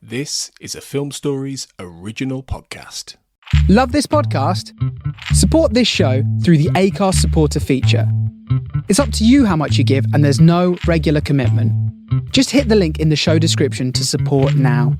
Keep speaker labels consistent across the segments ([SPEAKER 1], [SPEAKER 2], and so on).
[SPEAKER 1] This is a Film Stories original podcast.
[SPEAKER 2] Love this podcast? Support this show through the Acast supporter feature. It's up to you how much you give, and there's no regular commitment. Just hit the link in the show description to support now.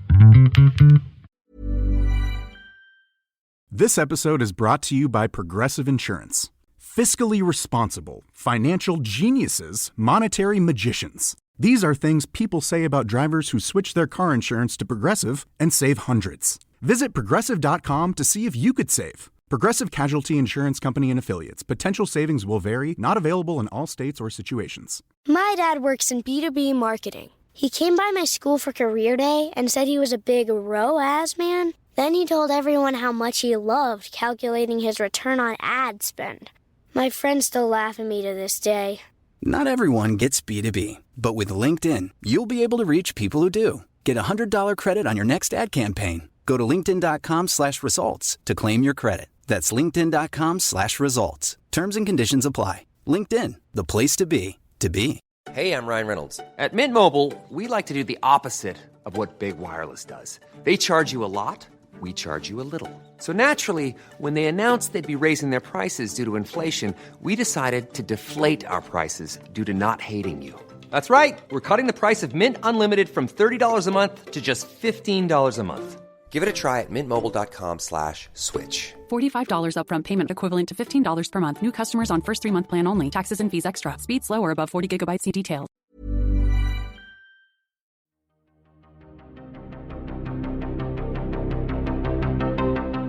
[SPEAKER 3] This episode is brought to you by Progressive Insurance. Fiscally responsible, financial geniuses, monetary magicians. These are things people say about drivers who switch their car insurance to Progressive and save hundreds. Visit Progressive.com to see if you could save. Progressive Casualty Insurance Company and Affiliates. Potential savings will vary, not available in all states or situations.
[SPEAKER 4] My dad works in B2B marketing. He came by my school for career day and said he was a big ROAS man. Then he told everyone how much he loved calculating his return on ad spend. My friends still laugh at me to this day.
[SPEAKER 5] Not everyone gets B2B, but with LinkedIn, you'll be able to reach people who do. Get a $100 credit on your next ad campaign. Go to linkedin.com/results to claim your credit. That's linkedin.com/results. Terms and conditions apply. LinkedIn, the place to be, to be.
[SPEAKER 6] Hey, I'm Ryan Reynolds. At Mint Mobile, we like to do the opposite of what Big Wireless does. They charge you a lot. We charge you a little. So naturally, when they announced they'd be raising their prices due to inflation, we decided to deflate our prices due to not hating you. That's right. We're cutting the price of Mint Unlimited from $30 a month to just $15 a month. Give it a try at mintmobile.com/switch.
[SPEAKER 7] $45 upfront payment equivalent to $15 per month. New customers on first 3-month plan only. Taxes and fees extra. Speed slower above 40 gigabytes. See details.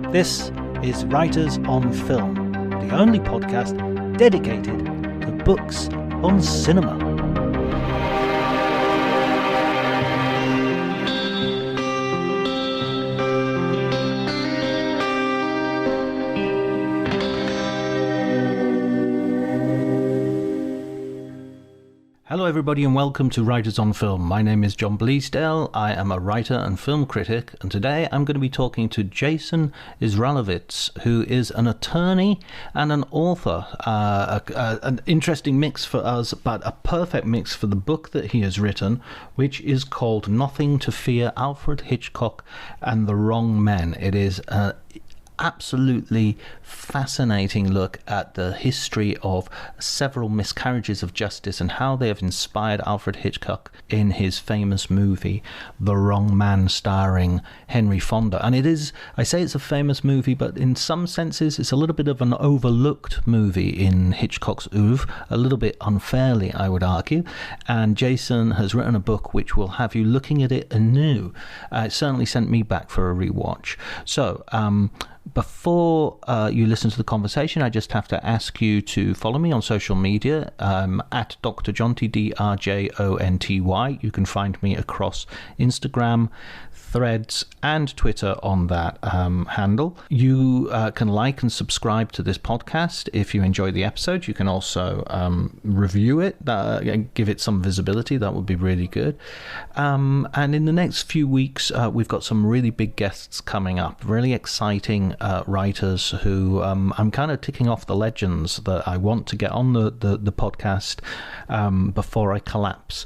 [SPEAKER 8] This is Writers on Film, the only podcast dedicated to books on cinema. Hello everybody and welcome to Writers on Film. My name is John Bleasdale. I am a writer and film critic, and today I'm going to be talking to Jason Isralowitz, who is an attorney and an author. An interesting mix for us, but a perfect mix for the book that he has written, which is called Nothing to Fear, Alfred Hitchcock and the Wrong Men. It is absolutely fascinating look at the history of several miscarriages of justice and how they have inspired Alfred Hitchcock in his famous movie The Wrong Man, starring Henry Fonda. And it is, I say it's a famous movie, but in some senses it's a little bit of an overlooked movie in Hitchcock's oeuvre, a little bit unfairly, I would argue. And Jason has written a book which will have you looking at it anew. It certainly sent me back for a rewatch. So, before you listen to the conversation, I just have to ask you to follow me on social media at Dr. Jonty, DRJONTY. You can find me across Instagram, Threads, and Twitter on that handle. You can like and subscribe to this podcast if you enjoy the episode. You can also review it, give it some visibility. That would be really good. And in the next few weeks, we've got some really big guests coming up, really exciting writers who I'm kind of ticking off the legends that I want to get on the podcast before I collapse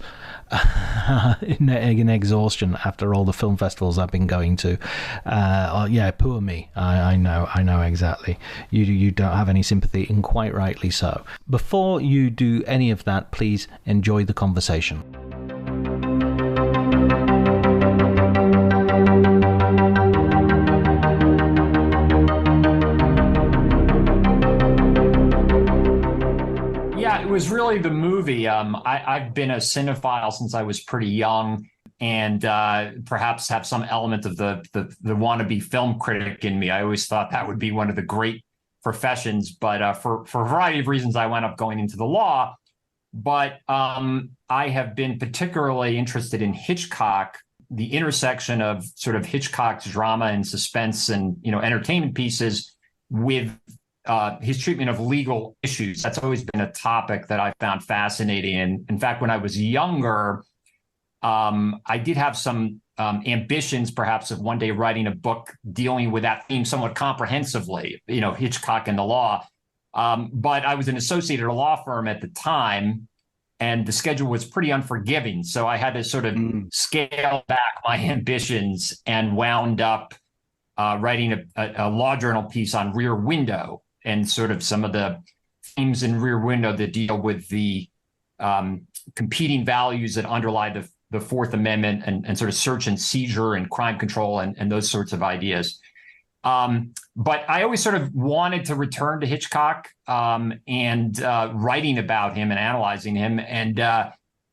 [SPEAKER 8] in exhaustion after all the film festivals I've been going to. Yeah, poor me. I know exactly. You don't have any sympathy, and quite rightly so. Before you do any of that, please enjoy the conversation.
[SPEAKER 9] It was really the movie. I've been a cinephile since I was pretty young, and perhaps have some element of the wannabe film critic in me. I always thought that would be one of the great professions, but for a variety of reasons, I wound up going into the law. But I have been particularly interested in Hitchcock, the intersection of sort of Hitchcock's drama and suspense and entertainment pieces with his treatment of legal issues. That's always been a topic that I found fascinating. And in fact, when I was younger, I did have some ambitions, perhaps, of one day writing a book dealing with that theme somewhat comprehensively, Hitchcock and the law. But I was an associate at a law firm at the time, and the schedule was pretty unforgiving. So I had to sort of scale back my ambitions and wound up writing a law journal piece on Rear Window and sort of some of the themes in Rear Window that deal with the competing values that underlie the Fourth Amendment and sort of search and seizure and crime control and those sorts of ideas. But I always sort of wanted to return to Hitchcock and writing about him and analyzing him. And,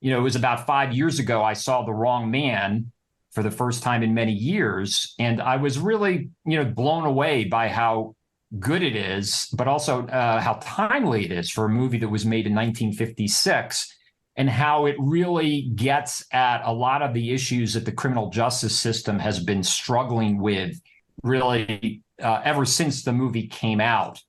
[SPEAKER 9] it was about 5 years ago, I saw The Wrong Man for the first time in many years. And I was really, blown away by how good it is, but also how timely it is for a movie that was made in 1956, and how it really gets at a lot of the issues that the criminal justice system has been struggling with really ever since the movie came out.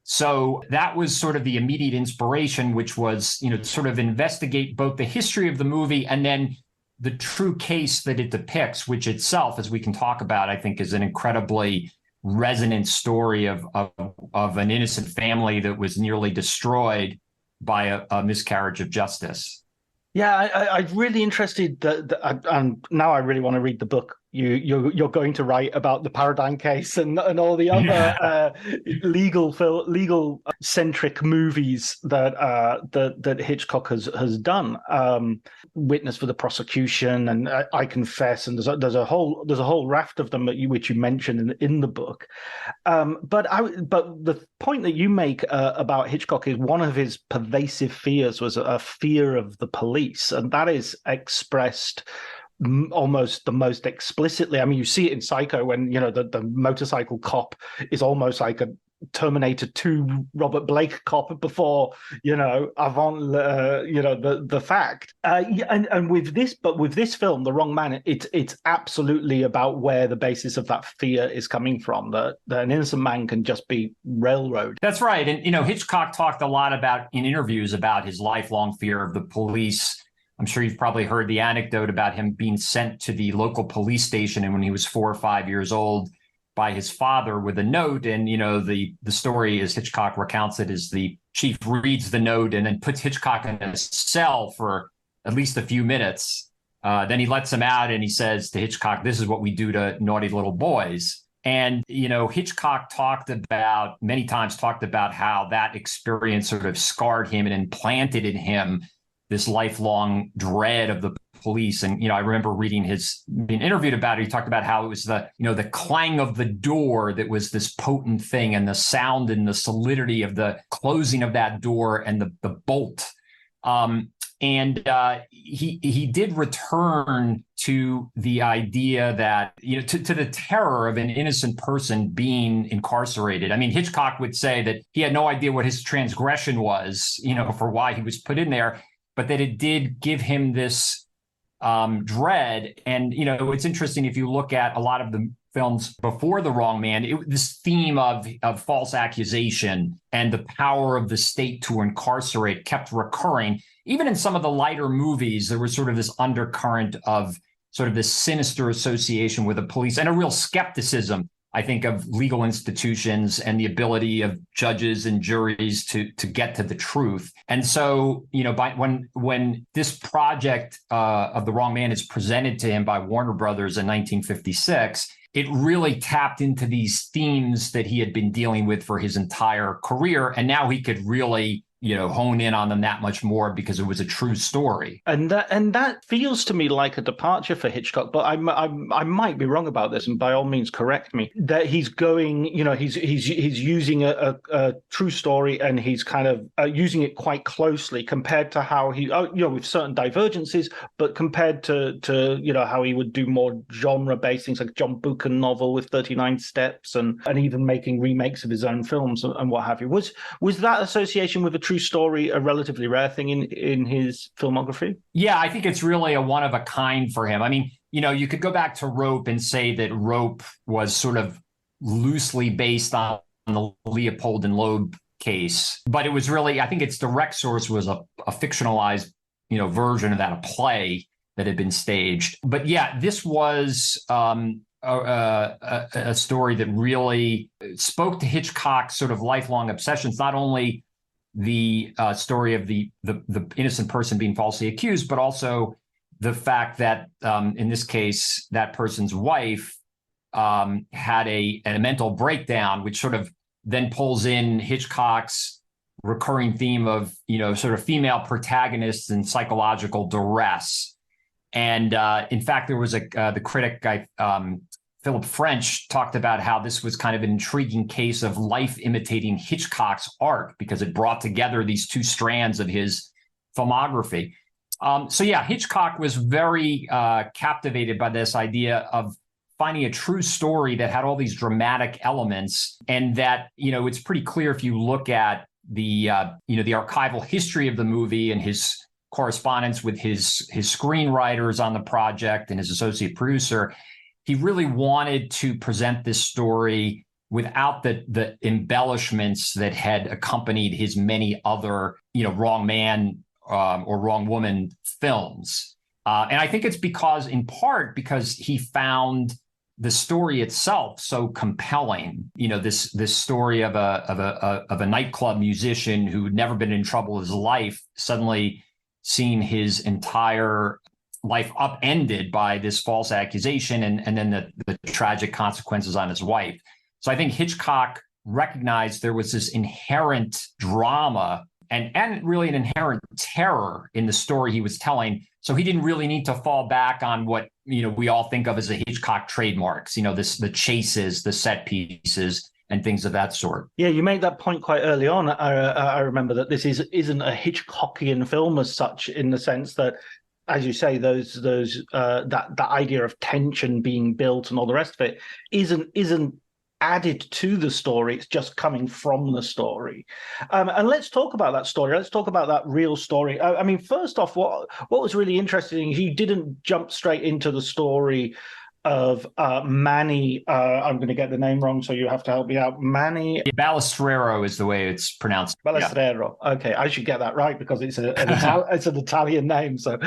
[SPEAKER 9] So that was sort of the immediate inspiration, which was, sort of investigate both the history of the movie and then the true case that it depicts, which itself, as we can talk about, I think is an incredibly resonant story of an innocent family that was nearly destroyed by a miscarriage of justice.
[SPEAKER 10] Yeah, I'm really interested and now I really want to read the book you're going to write about the Paradigm Case and all the other legal centric movies that Hitchcock has done. Witness for the Prosecution and I Confess, and there's a whole raft of them which you mentioned in the book. But the point that you make about Hitchcock is one of his pervasive fears was a fear of the police, and that is expressed almost the most explicitly. I mean, you see it in Psycho when the motorcycle cop is almost like a Terminator 2 Robert Blake cop before avant the fact. And with this film, The Wrong Man, it's absolutely about where the basis of that fear is coming from. That an innocent man can just be railroaded.
[SPEAKER 9] That's right, and Hitchcock talked a lot in interviews about his lifelong fear of the police. I'm sure you've probably heard the anecdote about him being sent to the local police station and when he was 4 or 5 years old by his father with a note. And, the story, as Hitchcock recounts it, is the chief reads the note and then puts Hitchcock in a cell for at least a few minutes. Then he lets him out and he says to Hitchcock, "This is what we do to naughty little boys." And, Hitchcock many times talked about how that experience sort of scarred him and implanted in him this lifelong dread of the police. And, I remember being interviewed about it. He talked about how it was the clang of the door that was this potent thing, and the sound and the solidity of the closing of that door and the bolt. He did return to the idea that, to the terror of an innocent person being incarcerated. I mean, Hitchcock would say that he had no idea what his transgression was, for why he was put in there, but that it did give him this dread. And, it's interesting if you look at a lot of the films before The Wrong Man, this theme of false accusation and the power of the state to incarcerate kept recurring. Even in some of the lighter movies, there was sort of this undercurrent of sort of this sinister association with the police and a real skepticism, I think, of legal institutions and the ability of judges and juries to get to the truth. And so, when this project of The Wrong Man is presented to him by Warner Brothers in 1956, it really tapped into these themes that he had been dealing with for his entire career. And now he could really hone in on them that much more because it was a true story.
[SPEAKER 10] And that feels to me like a departure for Hitchcock, but I might be wrong about this, and by all means correct me. That he's going, he's using a true story, and he's kind of using it quite closely compared to how he, with certain divergences, but compared to how he would do more genre-based things like John Buchan novel with 39 Steps, and even making remakes of his own films and what have you. Was that association with a true story a relatively rare thing in his filmography?
[SPEAKER 9] Yeah, I think it's really a one of a kind for him. I mean, you could go back to Rope and say that Rope was sort of loosely based on the Leopold and Loeb case, but it was really, I think its direct source was a fictionalized, version of that, a play that had been staged. But yeah, this was a story that really spoke to Hitchcock's sort of lifelong obsessions, not only the story of the innocent person being falsely accused, but also the fact that in this case, that person's wife had a mental breakdown, which sort of then pulls in Hitchcock's recurring theme of, sort of female protagonists and psychological duress. And in fact, there was the critic guy, Philip French, talked about how this was kind of an intriguing case of life imitating Hitchcock's art because it brought together these two strands of his filmography. So yeah, Hitchcock was very captivated by this idea of finding a true story that had all these dramatic elements, and that, it's pretty clear if you look at the archival history of the movie and his correspondence with his screenwriters on the project and his associate producer, he really wanted to present this story without the embellishments that had accompanied his many other, wrong man or wrong woman films. And I think it's in part because he found the story itself so compelling. This story of a nightclub musician who had never been in trouble in his life, suddenly seeing his entire life upended by this false accusation and then the tragic consequences on his wife. So I think Hitchcock recognized there was this inherent drama and really an inherent terror in the story he was telling. So he didn't really need to fall back on what, we all think of as the Hitchcock trademarks, the chases, the set pieces, and things of that sort.
[SPEAKER 10] Yeah, you made that point quite early on. I remember that this isn't a Hitchcockian film as such, in the sense that, as you say, that idea of tension being built and all the rest of it isn't added to the story. It's just coming from the story. And let's talk about that story. Let's talk about that real story. I mean, first off, what was really interesting, he didn't jump straight into the story of Manny. I'm going to get the name wrong, so you have to help me out. Manny
[SPEAKER 9] Balestrero is the way it's pronounced.
[SPEAKER 10] Balestrero. Yeah. Okay, I should get that right because it's an Italian name. So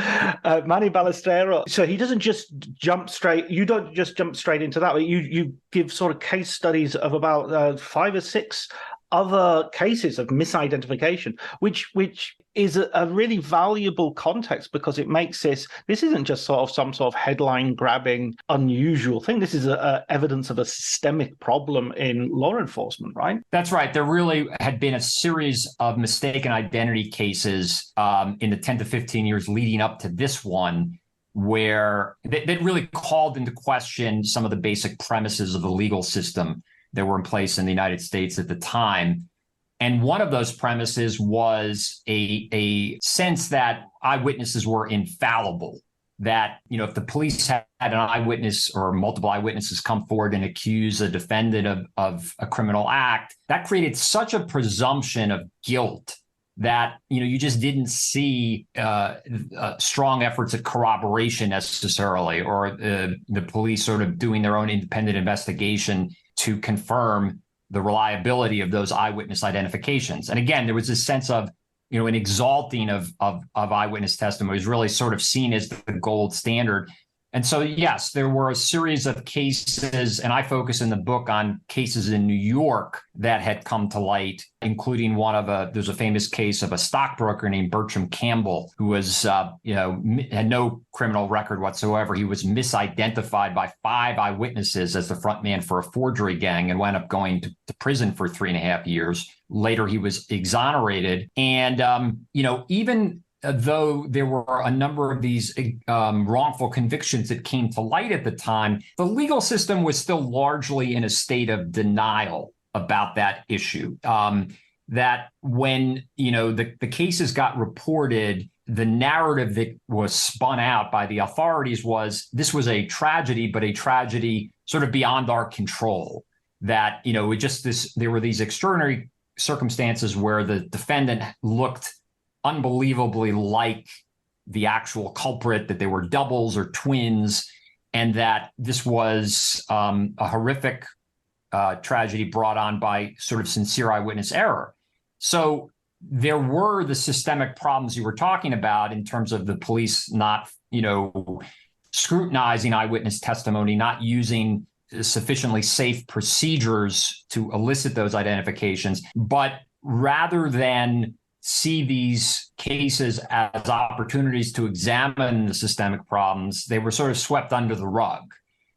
[SPEAKER 10] Manny Balestrero. So he doesn't just jump straight. You don't just jump straight into that. You give sort of case studies of about 5 or 6 other cases of misidentification, which is a really valuable context, because it makes this isn't just sort of some sort of headline grabbing unusual thing. This is evidence of a systemic problem in law enforcement, right?
[SPEAKER 9] That's right. There really had been a series of mistaken identity cases in the 10 to 15 years leading up to this one, where that really called into question some of the basic premises of the legal system that were in place in the United States at the time. And one of those premises was a sense that eyewitnesses were infallible, that, if the police had an eyewitness or multiple eyewitnesses come forward and accuse a defendant of a criminal act, that created such a presumption of guilt that, you just didn't see strong efforts at corroboration necessarily, or the police sort of doing their own independent investigation to confirm the reliability of those eyewitness identifications. And again, there was this sense of, an exalting of eyewitness testimony was really sort of seen as the gold standard. And so, yes, there were a series of cases, and I focus in the book on cases in New York that had come to light, including there's a famous case of a stockbroker named Bertram Campbell, who was, had no criminal record whatsoever. He was misidentified by 5 eyewitnesses as the front man for a forgery gang and wound up going to prison for 3.5 years. Later, he was exonerated. And, even though there were a number of these wrongful convictions that came to light at the time, the legal system was still largely in a state of denial about that issue. That when, the cases got reported, the narrative that was spun out by the authorities was this was a tragedy, but a tragedy sort of beyond our control. That, there were these extraordinary circumstances where the defendant looked unbelievably like the actual culprit, that they were doubles or twins, and that this was a horrific tragedy brought on by sort of sincere eyewitness error. So there were the systemic problems you were talking about in terms of the police not, scrutinizing eyewitness testimony, not using sufficiently safe procedures to elicit those identifications. But rather than see these cases as opportunities to examine the systemic problems, they were sort of swept under the rug.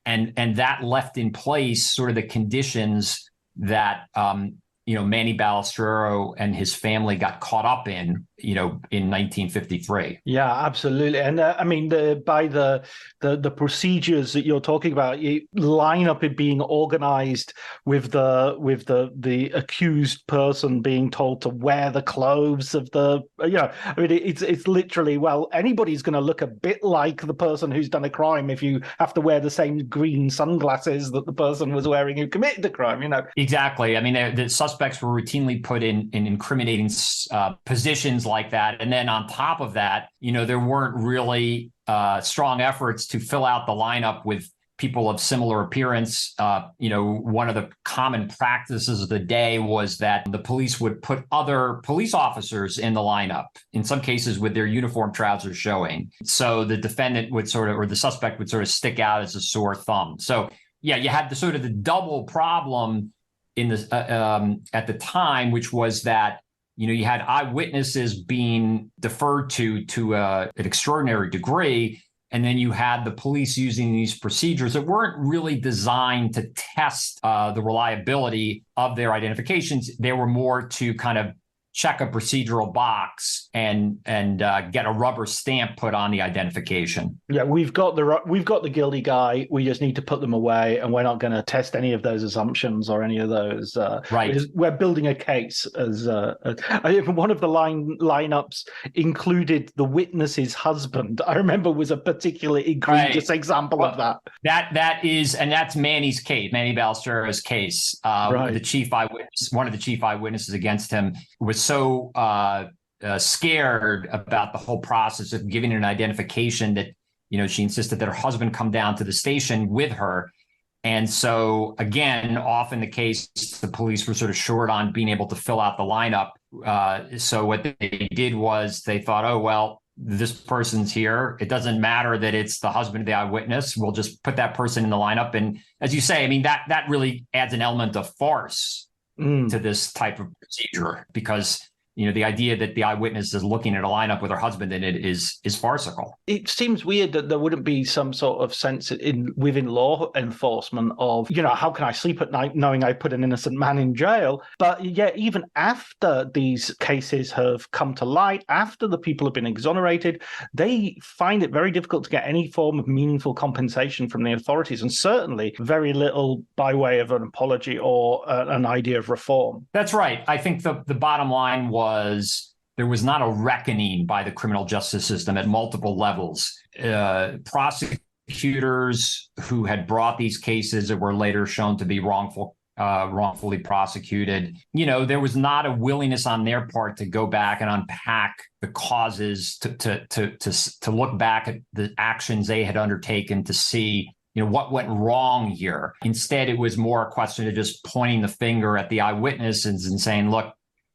[SPEAKER 9] And that left in place sort of the conditions that Manny Balestrero and his family got caught up in, in 1953.
[SPEAKER 10] Yeah, absolutely. And by the procedures that you're talking about, you line up it being organized with the accused person being told to wear the clothes of it's literally, well, anybody's going to look a bit like the person who's done a crime if you have to wear the same green sunglasses that the person was wearing who committed the crime,
[SPEAKER 9] Exactly. I mean, the suspects were routinely put in incriminating positions like that. And then on top of that, there weren't really strong efforts to fill out the lineup with people of similar appearance. One of the common practices of the day was that the police would put other police officers in the lineup, in some cases with their uniform trousers showing. So the defendant or the suspect would sort of stick out as a sore thumb. So yeah, you had the double problem in the at the time, which was that you had eyewitnesses being deferred to an extraordinary degree, and then you had the police using these procedures that weren't really designed to test the reliability of their identifications. They were more to kind of check a procedural box and get a rubber stamp put on the identification.
[SPEAKER 10] Yeah, we've got the guilty guy. We just need to put them away, and we're not going to test any of those assumptions or any of those.
[SPEAKER 9] Right,
[SPEAKER 10] we're building a case. As one of the lineups included the witness's husband. I remember was a particularly egregious example of that.
[SPEAKER 9] That's Manny's case, Manny Balestrero's case. The chief eyewitness, one of the chief eyewitnesses against him, was so scared about the whole process of giving an identification that, she insisted that her husband come down to the station with her. And so, again, often the case, the police were sort of short on being able to fill out the lineup. So what they did was they thought, oh, well, this person's here. It doesn't matter that it's the husband of the eyewitness. We'll just put that person in the lineup. And as you say, I mean, that really adds an element of farce to this type of procedure, because the idea that the eyewitness is looking at a lineup with her husband in it is farcical.
[SPEAKER 10] It seems weird that there wouldn't be some sort of sense within law enforcement of, how can I sleep at night knowing I put an innocent man in jail? But yeah, even after these cases have come to light, after the people have been exonerated, they find it very difficult to get any form of meaningful compensation from the authorities, and certainly very little by way of an apology or an idea of reform.
[SPEAKER 9] That's right. I think the bottom line was there was not a reckoning by the criminal justice system at multiple levels. Prosecutors who had brought these cases that were later shown to be wrongfully prosecuted, there was not a willingness on their part to go back and unpack the causes, to look back at the actions they had undertaken to see what went wrong here. Instead, it was more a question of just pointing the finger at the eyewitnesses and saying, look,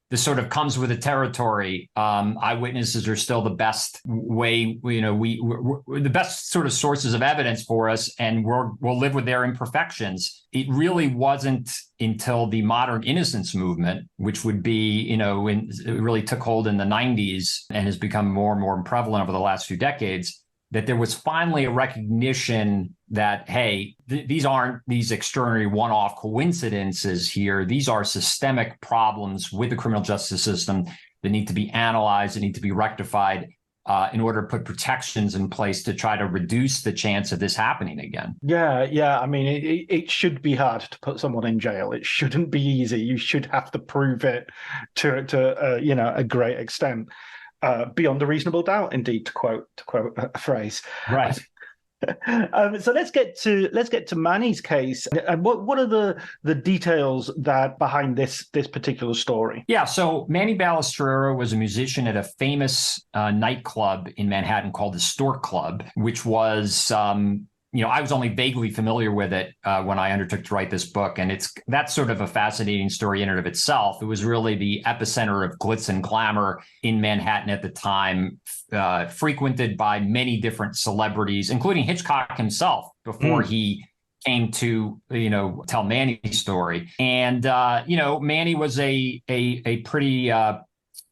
[SPEAKER 9] this sort of comes with the territory. Eyewitnesses are still the best way, we're the best sort of sources of evidence for us, and we'll live with their imperfections. It really wasn't until the modern innocence movement, which would be, it really took hold in the 90s and has become more and more prevalent over the last few decades, that there was finally a recognition that, hey, these aren't these extraordinary one-off coincidences here. These are systemic problems with the criminal justice system that need to be analyzed and need to be rectified in order to put protections in place to try to reduce the chance of this happening again.
[SPEAKER 10] Yeah. I mean, it should be hard to put someone in jail. It shouldn't be easy. You should have to prove it to a great extent. Beyond a reasonable doubt, indeed, to quote a phrase.
[SPEAKER 9] Right.
[SPEAKER 10] So let's get to Manny's case. And what are the details that behind this particular story?
[SPEAKER 9] Yeah, so Manny Balestrero was a musician at a famous nightclub in Manhattan called the Stork Club, which was I was only vaguely familiar with it when I undertook to write this book. And that's sort of a fascinating story in and of itself. It was really the epicenter of glitz and glamour in Manhattan at the time, frequented by many different celebrities, including Hitchcock himself, before he came to, tell Manny's story. And, Manny was a pretty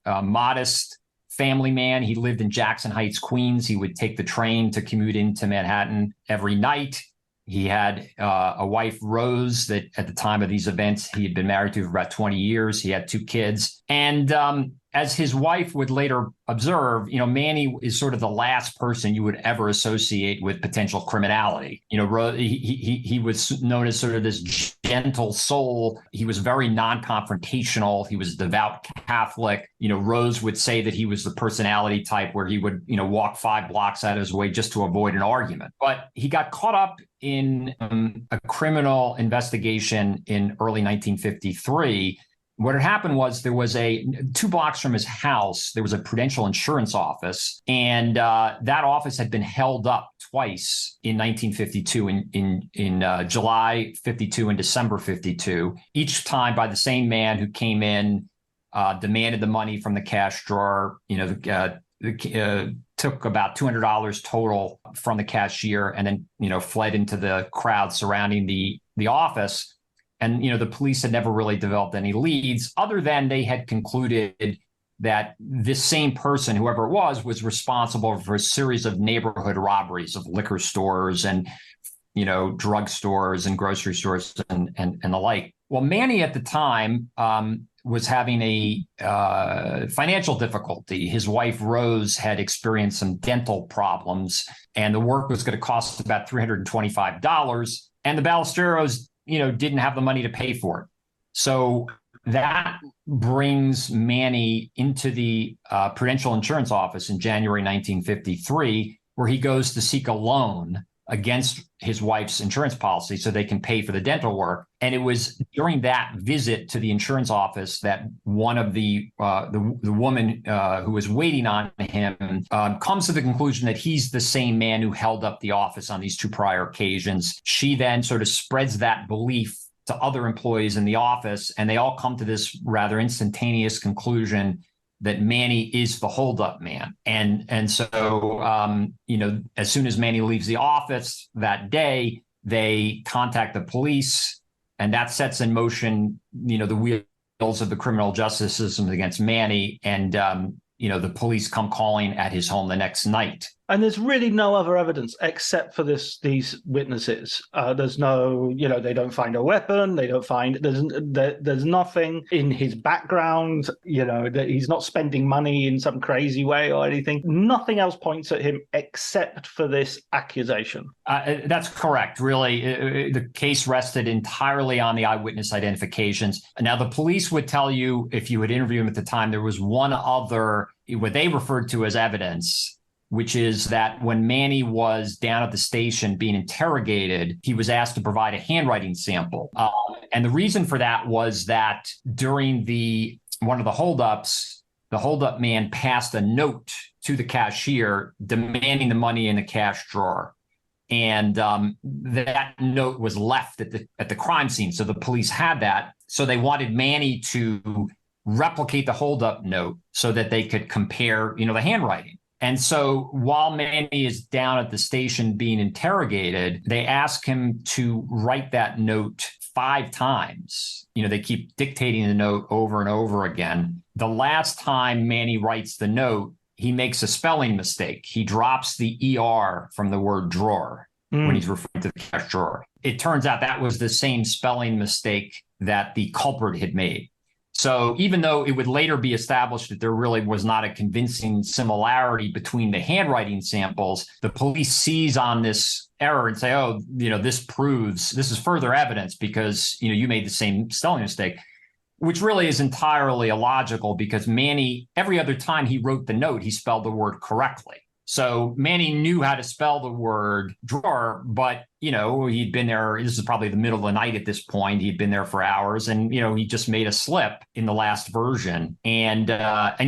[SPEAKER 9] modest family man. He lived in Jackson Heights, Queens. He would take the train to commute into Manhattan every night. He had a wife, Rose, that at the time of these events, he had been married to for about 20 years. He had 2 kids. And as his wife would later observe, Manny is sort of the last person you would ever associate with potential criminality. He was known as sort of this gentle soul. He was very non-confrontational. He was a devout Catholic. Rose would say that he was the personality type where he would, walk 5 blocks out of his way just to avoid an argument. But he got caught up in a criminal investigation in early 1953. What had happened was there was 2 blocks from his house, there was a Prudential Insurance office, and that office had been held up twice in 1952, in July 52 and December 52, each time by the same man who came in, demanded the money from the cash drawer, took about $200 total from the cashier, and then, fled into the crowd surrounding the office. And, the police had never really developed any leads other than they had concluded that this same person, whoever it was responsible for a series of neighborhood robberies of liquor stores and, drug stores and grocery stores and the like. Well, Manny at the time was having a financial difficulty. His wife, Rose, had experienced some dental problems, and the work was going to cost about $325. And the Balestreros didn't have the money to pay for it. So that brings Manny into the Prudential Insurance office in January 1953, where he goes to seek a loan against his wife's insurance policy so they can pay for the dental work. And it was during that visit to the insurance office that one of the woman who was waiting on him comes to the conclusion that he's the same man who held up the office on these 2 prior occasions. She then sort of spreads that belief to other employees in the office, and they all come to this rather instantaneous conclusion that Manny is the holdup man. And so, as soon as Manny leaves the office that day, they contact the police, and that sets in motion, the wheels of the criminal justice system against Manny. And, the police come calling at his home the next night.
[SPEAKER 10] And there's really no other evidence except for these witnesses. There's no, they don't find a weapon. They don't find, there's nothing in his background, that he's not spending money in some crazy way or anything. Nothing else points at him except for this accusation.
[SPEAKER 9] That's correct. Really, the case rested entirely on the eyewitness identifications. Now, the police would tell you, if you would interview him at the time, there was one other, what they referred to as evidence, which is that when Manny was down at the station being interrogated, he was asked to provide a handwriting sample. And the reason for that was that during one of the holdups, the holdup man passed a note to the cashier demanding the money in the cash drawer. And that note was left at the crime scene. So the police had that. So they wanted Manny to replicate the holdup note so that they could compare, the handwriting. And so while Manny is down at the station being interrogated, they ask him to write that note 5 times. They keep dictating the note over and over again. The last time Manny writes the note, he makes a spelling mistake. He drops the ER from the word drawer when he's referring to the cash drawer. It turns out that was the same spelling mistake that the culprit had made. So even though it would later be established that there really was not a convincing similarity between the handwriting samples, the police seize on this error and say, this is further evidence because, you made the same spelling mistake, which really is entirely illogical because Manny, every other time he wrote the note, he spelled the word correctly. So Manny knew how to spell the word drawer, but, he'd been there. This is probably the middle of the night at this point. He'd been there for hours and, he just made a slip in the last version. And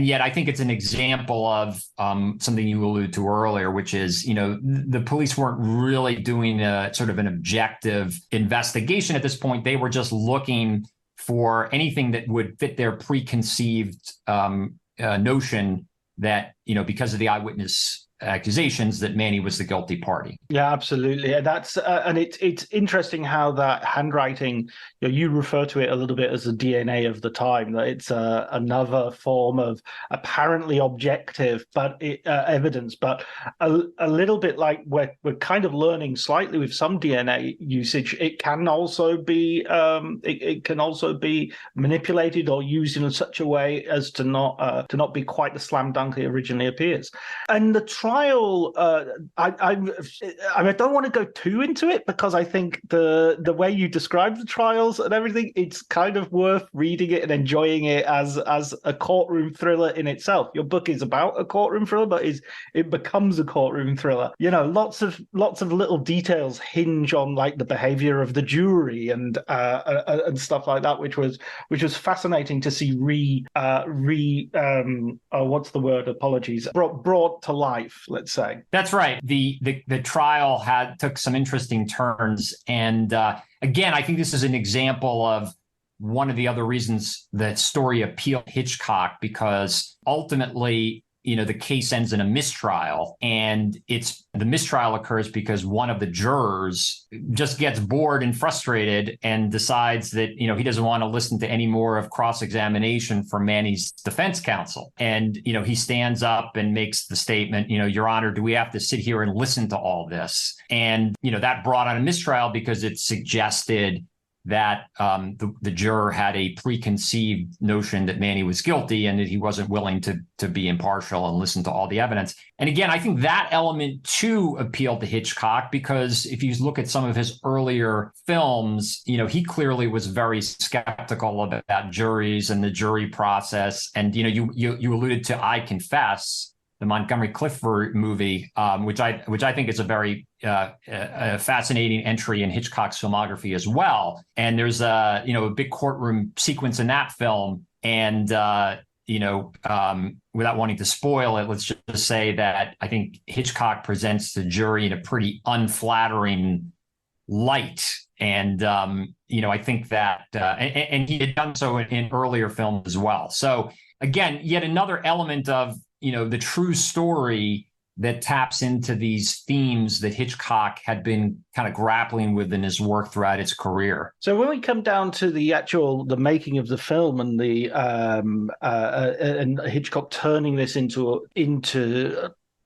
[SPEAKER 9] yet I think it's an example of something you alluded to earlier, which is, the police weren't really doing a sort of an objective investigation at this point. They were just looking for anything that would fit their preconceived notion that, because of the eyewitness accusations that Manny was the guilty party.
[SPEAKER 10] Yeah, absolutely. And that's and it's interesting how that handwriting, you refer to it a little bit as the DNA of the time, that it's another form of apparently objective but evidence, but a little bit like we're kind of learning slightly with some DNA usage. It can also be it can also be manipulated or used in such a way as to not be quite the slam dunk it originally appears. And the trial, I don't want to go too into it, because I think the way you describe the trials and everything, it's kind of worth reading it and enjoying it as a courtroom thriller in itself. Your book is about a courtroom thriller, but it becomes a courtroom thriller. Lots of little details hinge on like the behavior of the jury and stuff like that, which was fascinating to see what's the word? Apologies. Brought to life, let's say.
[SPEAKER 9] That's right. The trial took some interesting turns, and again, I think this is an example of one of the other reasons that story appealed to Hitchcock, because ultimately, the case ends in a mistrial, and the mistrial occurs because one of the jurors just gets bored and frustrated and decides that, he doesn't want to listen to any more of cross-examination from Manny's defense counsel. And, he stands up and makes the statement, Your Honor, do we have to sit here and listen to all this? And, that brought on a mistrial because it suggested that the juror had a preconceived notion that Manny was guilty and that he wasn't willing to be impartial and listen to all the evidence. And again, I think that element too appealed to Hitchcock, because if you look at some of his earlier films, he clearly was very skeptical about juries and the jury process. And, you alluded to I Confess, the Montgomery Clifford movie, which I think is a very a fascinating entry in Hitchcock's filmography as well. And there's a big courtroom sequence in that film, and without wanting to spoil it, let's just say that I think Hitchcock presents the jury in a pretty unflattering light. And I think that and he had done so in earlier films as well. So again, yet another element of the true story that taps into these themes that Hitchcock had been kind of grappling with in his work throughout his career. So
[SPEAKER 10] when we come down to the making of the film and the and Hitchcock turning this into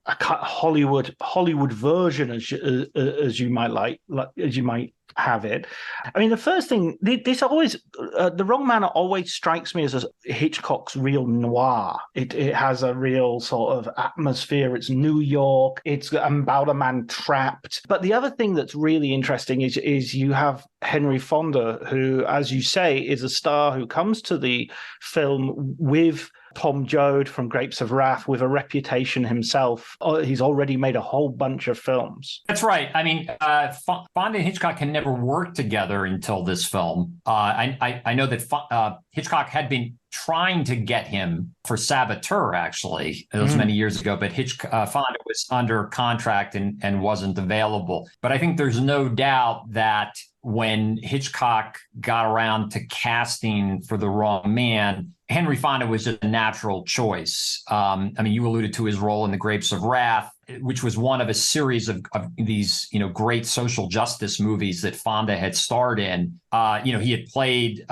[SPEAKER 10] a Hollywood version, as you might have it. I mean, the first thing, this always, The Wrong Man always strikes me as Hitchcock's real noir. It has a real sort of atmosphere. It's New York. It's about a man trapped. But the other thing that's really interesting is you have Henry Fonda, who, as you say, is a star who comes to the film with Tom Joad from Grapes of Wrath, with a reputation himself. He's already made a whole bunch of films.
[SPEAKER 9] That's right. I mean, Fonda and Hitchcock had never worked together until this film. I know that Hitchcock had been trying to get him for Saboteur, actually. It was many years ago, but Fonda was under contract and wasn't available. But I think there's no doubt that when Hitchcock got around to casting for The Wrong Man, Henry Fonda was just a natural choice. I mean, you alluded to his role in The Grapes of Wrath, which was one of a series of these, great social justice movies that Fonda had starred in. He had played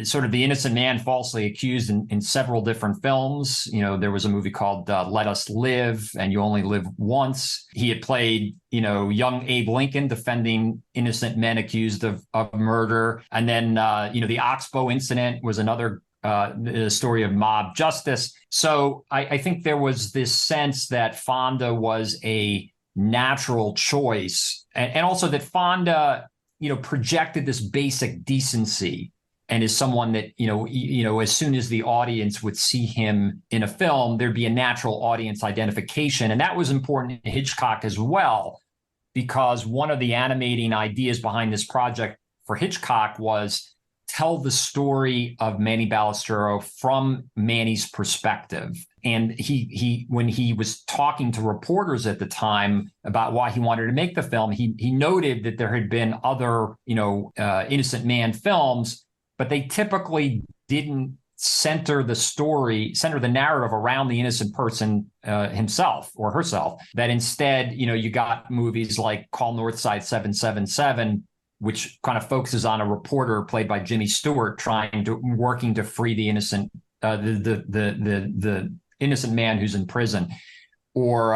[SPEAKER 9] sort of the innocent man falsely accused in several different films. There was a movie called Let Us Live and You Only Live Once. He had played, young Abe Lincoln defending innocent men accused of murder. And then, the Oxbow incident was another the story of mob justice. So I think there was this sense that Fonda was a natural choice, and also that Fonda, projected this basic decency, and is someone that, as soon as the audience would see him in a film, there'd be a natural audience identification. And that was important to Hitchcock as well, because one of the animating ideas behind this project for Hitchcock was tell the story of Manny Balestrero from Manny's perspective. And he when he was talking to reporters at the time about why he wanted to make the film, he noted that there had been other, innocent man films, but they typically didn't center the narrative around the innocent person himself or herself. That instead, you got movies like Call Northside 777, which kind of focuses on a reporter played by Jimmy Stewart working to free the innocent, the innocent man who's in prison. Or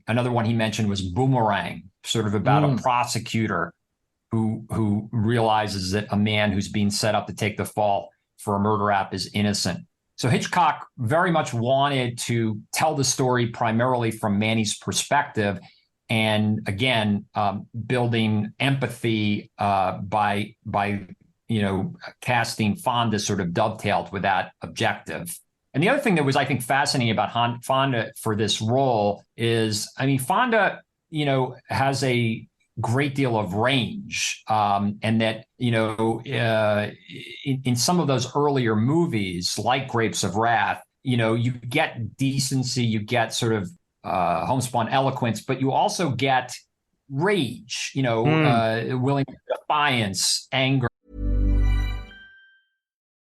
[SPEAKER 9] another one he mentioned was Boomerang, sort of about a prosecutor who realizes that a man who's being set up to take the fall for a murder rap is innocent. So Hitchcock very much wanted to tell the story primarily from Manny's perspective, and again, building empathy by casting Fonda sort of dovetailed with that objective. And the other thing that was, I think, fascinating about Fonda for this role is, Fonda, has a great deal of range, and that, in some of those earlier movies, like Grapes of Wrath, you get decency, you get sort of homespun eloquence, but you also get rage, willing defiance, anger.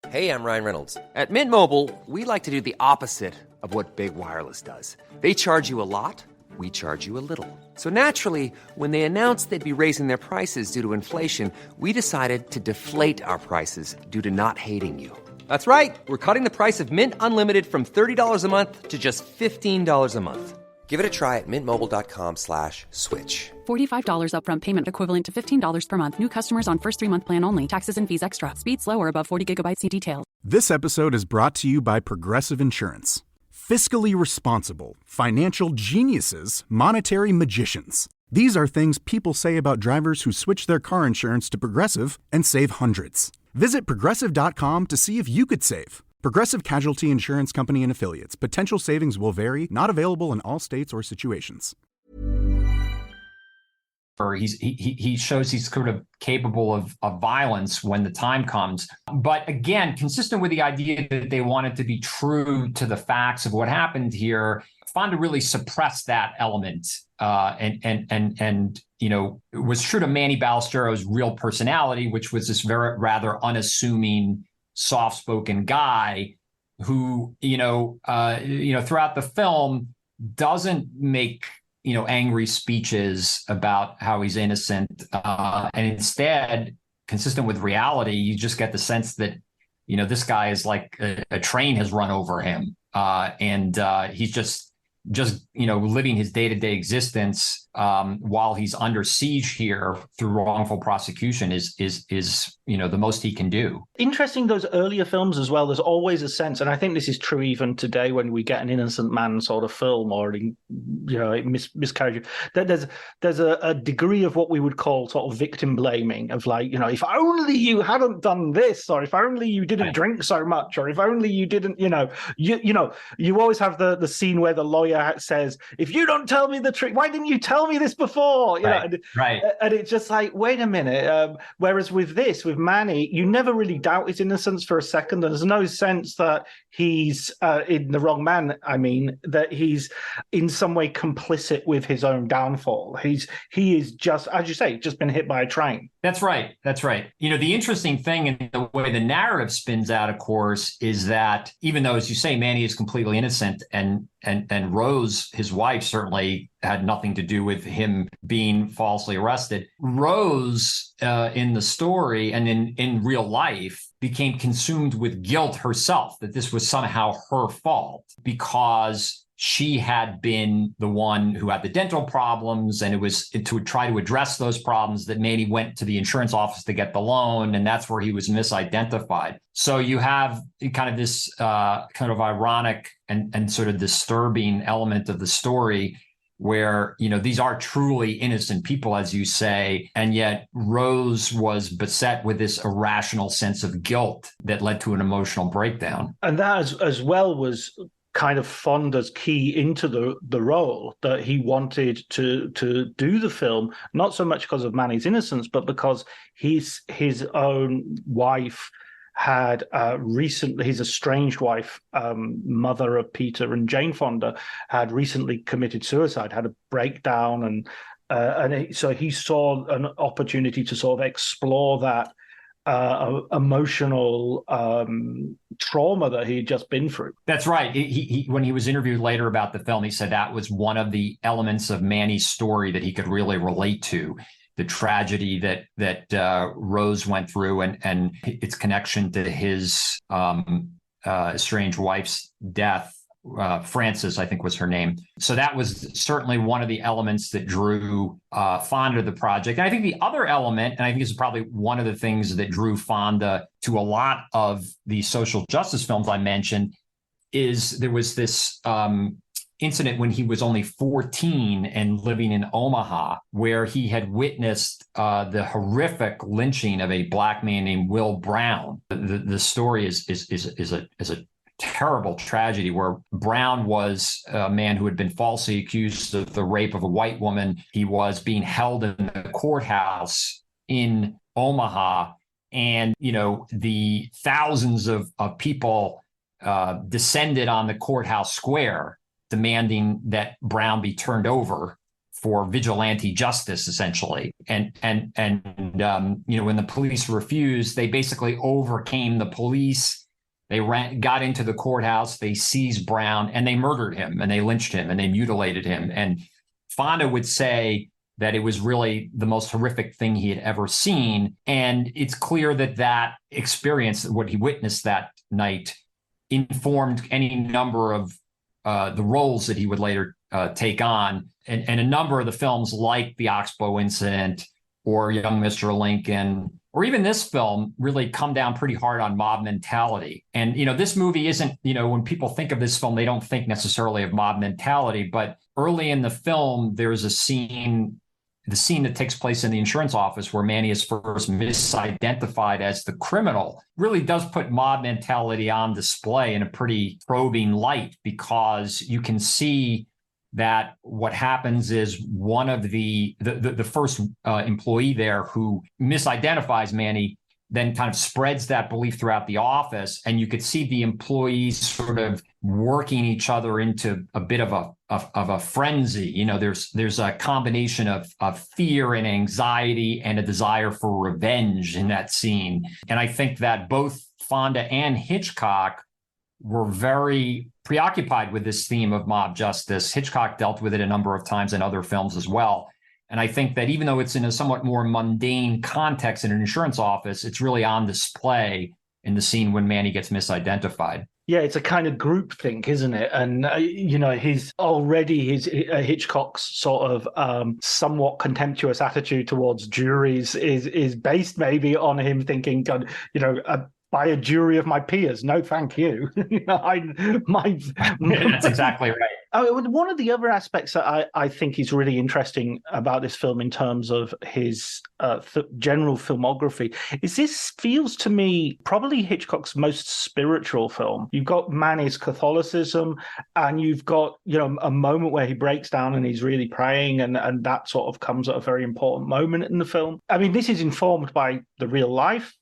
[SPEAKER 6] Hey, I'm Ryan Reynolds. At Mint Mobile, we like to do the opposite of what Big Wireless does. They charge you a lot, we charge you a little. So naturally, when they announced they'd be raising their prices due to inflation, we decided to deflate our prices due to not hating you. That's right. We're cutting the price of Mint Unlimited from $30 a month to just $15 a month. Give it a try at mintmobile.com/switch.
[SPEAKER 7] $45 upfront payment equivalent to $15 per month. New customers on first 3-month plan only. Taxes and fees extra. Speed slower above 40 gigabytes. See details.
[SPEAKER 3] This episode is brought to you by Progressive Insurance. Fiscally responsible, financial geniuses, monetary magicians. These are things people say about drivers who switch their car insurance to Progressive and save hundreds. Visit Progressive.com to see if you could save. Progressive Casualty Insurance Company and Affiliates. Potential savings will vary. Not available in all states or situations.
[SPEAKER 9] He shows he's sort of capable of violence when the time comes. But again, consistent with the idea that they wanted to be true to the facts of what happened here, Fonda really suppressed that element, and it was true to Manny Balestrero's real personality, which was this very rather unassuming, soft-spoken guy who, throughout the film doesn't make angry speeches about how he's innocent, and instead, consistent with reality, you just get the sense that this guy is like a train has run over him, and he's just living his day-to-day existence while he's under siege here through wrongful prosecution is the most he can do.
[SPEAKER 10] Interesting, those earlier films as well, there's always a sense, and I think this is true even today when we get an innocent man sort of film or miscarriage, that there's a degree of what we would call sort of victim blaming of like, if only you hadn't done this, or if only you didn't drink so much, or if only you didn't, you always have the scene where the lawyer says, if you don't tell me the truth, why didn't you tell me this before? And it's just like, wait a minute. Whereas with Manny, you never really doubt his innocence for a second. There's no sense that he's in the wrong man. I mean, that he's in some way complicit with his own downfall. He is just, as you say, just been hit by a train.
[SPEAKER 9] That's right. The interesting thing in the way the narrative spins out, of course, is that even though, as you say, Manny is completely innocent and Rose, his wife, certainly had nothing to do with him being falsely arrested. Rose, in the story and in real life, became consumed with guilt herself, that this was somehow her fault because she had been the one who had the dental problems, and it was to try to address those problems that Manny went to the insurance office to get the loan, and that's where he was misidentified. So you have kind of this kind of ironic and sort of disturbing element of the story where, these are truly innocent people, as you say, and yet Rose was beset with this irrational sense of guilt that led to an emotional breakdown.
[SPEAKER 10] And that as well was kind of Fonda's key into the role, that he wanted to do the film, not so much because of Manny's innocence, but because his own wife had recently, his estranged wife, mother of Peter and Jane Fonda, had recently committed suicide, had a breakdown, so he saw an opportunity to sort of explore that emotional trauma that he had just been through.
[SPEAKER 9] That's right. He when he was interviewed later about the film, he said that was one of the elements of Manny's story that he could really relate to. The tragedy that Rose went through and its connection to his estranged wife's death. Frances, I think was her name. So that was certainly one of the elements that drew Fonda to the project. And I think the other element, and I think this is probably one of the things that drew Fonda to a lot of the social justice films I mentioned, is there was this incident when he was only 14 and living in Omaha, where he had witnessed the horrific lynching of a black man named Will Brown. The story is a terrible tragedy where Brown was a man who had been falsely accused of the rape of a white woman. He was being held in the courthouse in Omaha, and the thousands of people descended on the courthouse square, demanding that Brown be turned over for vigilante justice, essentially. And when the police refused, they basically overcame the police. They got into the courthouse, they seized Brown, and they murdered him, and they lynched him, and they mutilated him. And Fonda would say that it was really the most horrific thing he had ever seen. And it's clear that experience, what he witnessed that night, informed any number of the roles that he would later take on. And a number of the films like The Oxbow Incident or Young Mr. Lincoln, or even this film, really come down pretty hard on mob mentality. And, this movie isn't, when people think of this film, they don't think necessarily of mob mentality. But early in the film, there's the scene that takes place in the insurance office where Manny is first misidentified as the criminal, really does put mob mentality on display in a pretty probing light, because you can see that what happens is one of the first employee there who misidentifies Manny then kind of spreads that belief throughout the office, and you could see the employees sort of working each other into a bit of a frenzy. There's a combination of fear and anxiety and a desire for revenge in that scene. And I think that both Fonda and Hitchcock were very preoccupied with this theme of mob justice. Hitchcock dealt with it a number of times in other films as well. And I think that even though it's in a somewhat more mundane context in an insurance office, it's really on display in the scene when Manny gets misidentified.
[SPEAKER 10] Yeah, it's a kind of groupthink, isn't it? And, Hitchcock's sort of somewhat contemptuous attitude towards juries is based maybe on him thinking, by a jury of my peers. No, thank you.
[SPEAKER 9] That's exactly right.
[SPEAKER 10] One of the other aspects that I think is really interesting about this film in terms of his general filmography is this feels to me probably Hitchcock's most spiritual film. You've got Manny's Catholicism, and you've got, a moment where he breaks down and he's really praying, and that sort of comes at a very important moment in the film. I mean, this is informed by the real life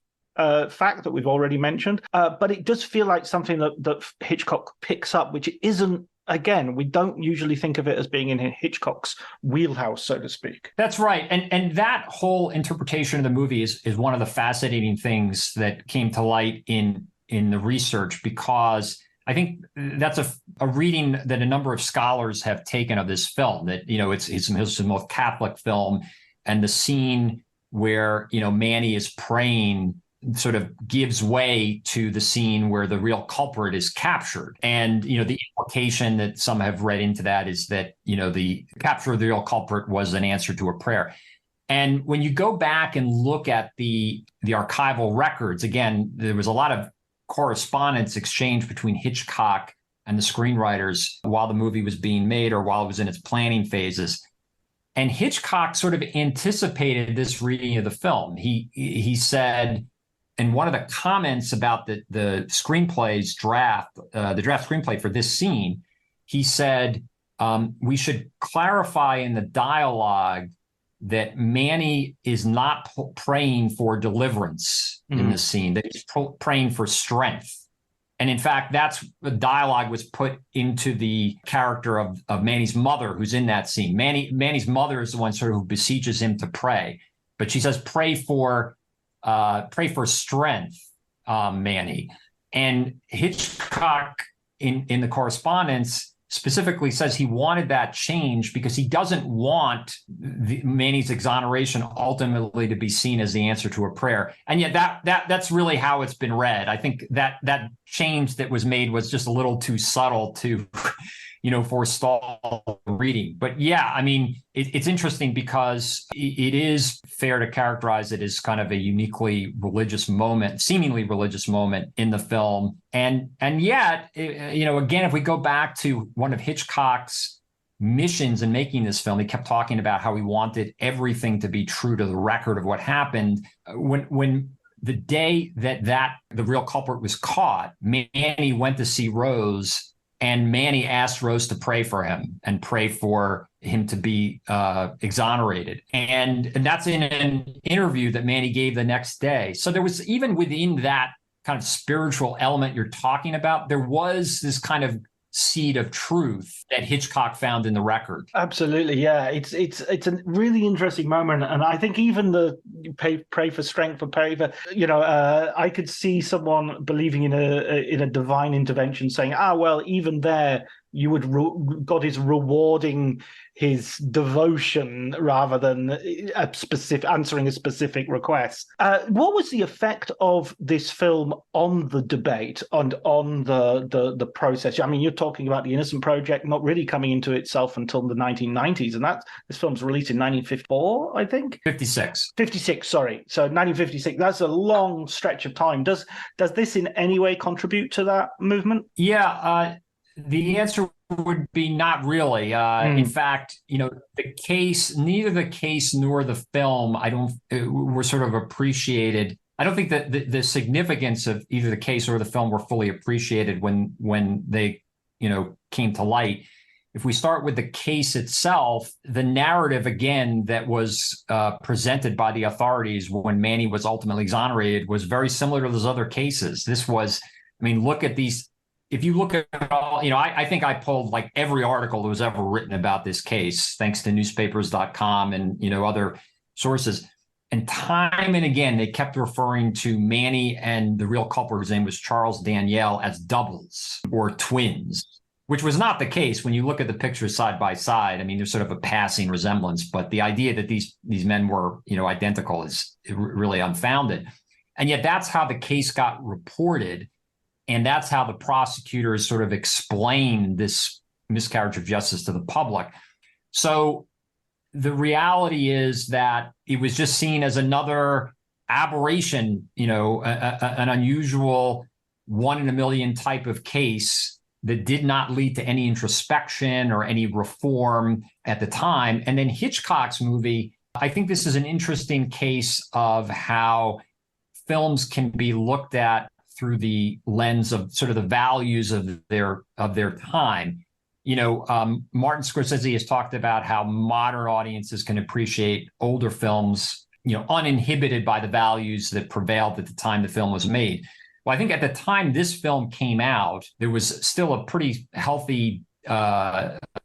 [SPEAKER 10] fact that we've already mentioned, but it does feel like something that Hitchcock picks up, which isn't, again, we don't usually think of it as being in Hitchcock's wheelhouse, so to speak.
[SPEAKER 9] That's right. And that whole interpretation of the movie is one of the fascinating things that came to light in the research, because I think that's a reading that a number of scholars have taken of this film, that, it's the most Catholic film, and the scene where, Manny is praying sort of gives way to the scene where the real culprit is captured. And, the implication that some have read into that is that, the capture of the real culprit was an answer to a prayer. And when you go back and look at the archival records, again, there was a lot of correspondence exchanged between Hitchcock and the screenwriters while the movie was being made or while it was in its planning phases. And Hitchcock sort of anticipated this reading of the film. He said, in one of the comments about the screenplay's draft, the draft screenplay for this scene, he said, we should clarify in the dialogue that Manny is not praying for deliverance in the scene, that he's praying for strength. And in fact, that's the dialogue was put into the character of Manny's mother, who's in that scene. Manny's mother is the one sort of who besieges him to pray. But she says, pray for pray for strength, Manny. And Hitchcock in the correspondence specifically says he wanted that change because he doesn't want Manny's exoneration ultimately to be seen as the answer to a prayer. And yet that's really how it's been read. I think that change that was made was just a little too subtle to, forestall reading. But yeah, I mean, it's interesting because it is fair to characterize it as kind of a uniquely religious moment, seemingly religious moment in the film. And yet, again, if we go back to one of Hitchcock's missions in making this film, he kept talking about how he wanted everything to be true to the record of what happened. When the day that the real culprit was caught, Manny went to see Rose, and Manny asked Rose to pray for him and pray for him to be exonerated. And that's in an interview that Manny gave the next day. So there was, even within that kind of spiritual element you're talking about, there was this kind of seed of truth that Hitchcock found in the record.
[SPEAKER 10] Absolutely, yeah. It's a really interesting moment, and I think even the pray for strength, for pray for, I could see someone believing in a divine intervention, saying, well, even there, you would God is rewarding his devotion rather than answering a specific request. What was the effect of this film on the debate and on the process? I mean, you're talking about the Innocent Project not really coming into itself until the 1990s, and this film's released in 1954, I think.
[SPEAKER 9] 56, sorry.
[SPEAKER 10] So 1956. That's a long stretch of time. Does this in any way contribute to that movement?
[SPEAKER 9] Yeah. The answer would be not really. In fact, neither the case nor the film, were sort of appreciated. I don't think that the significance of either the case or the film were fully appreciated when they, came to light. If we start with the case itself, the narrative, again, that was presented by the authorities when Manny was ultimately exonerated was very similar to those other cases. This was, look at these. If you look at all, I think I pulled like every article that was ever written about this case, thanks to newspapers.com and, other sources. And time and again, they kept referring to Manny and the real culprit, whose name was Charles Danielle, as doubles or twins, which was not the case when you look at the pictures side by side. There's sort of a passing resemblance, but the idea that these men were, identical is really unfounded. And yet that's how the case got reported. And that's how the prosecutors sort of explained this miscarriage of justice to the public. So the reality is that it was just seen as another aberration, an unusual 1 in a million type of case that did not lead to any introspection or any reform at the time. And then Hitchcock's movie, I think this is an interesting case of how films can be looked at through the lens of sort of the values of their time. Martin Scorsese has talked about how modern audiences can appreciate older films, uninhibited by the values that prevailed at the time the film was made. Well, I think at the time this film came out, there was still a pretty healthy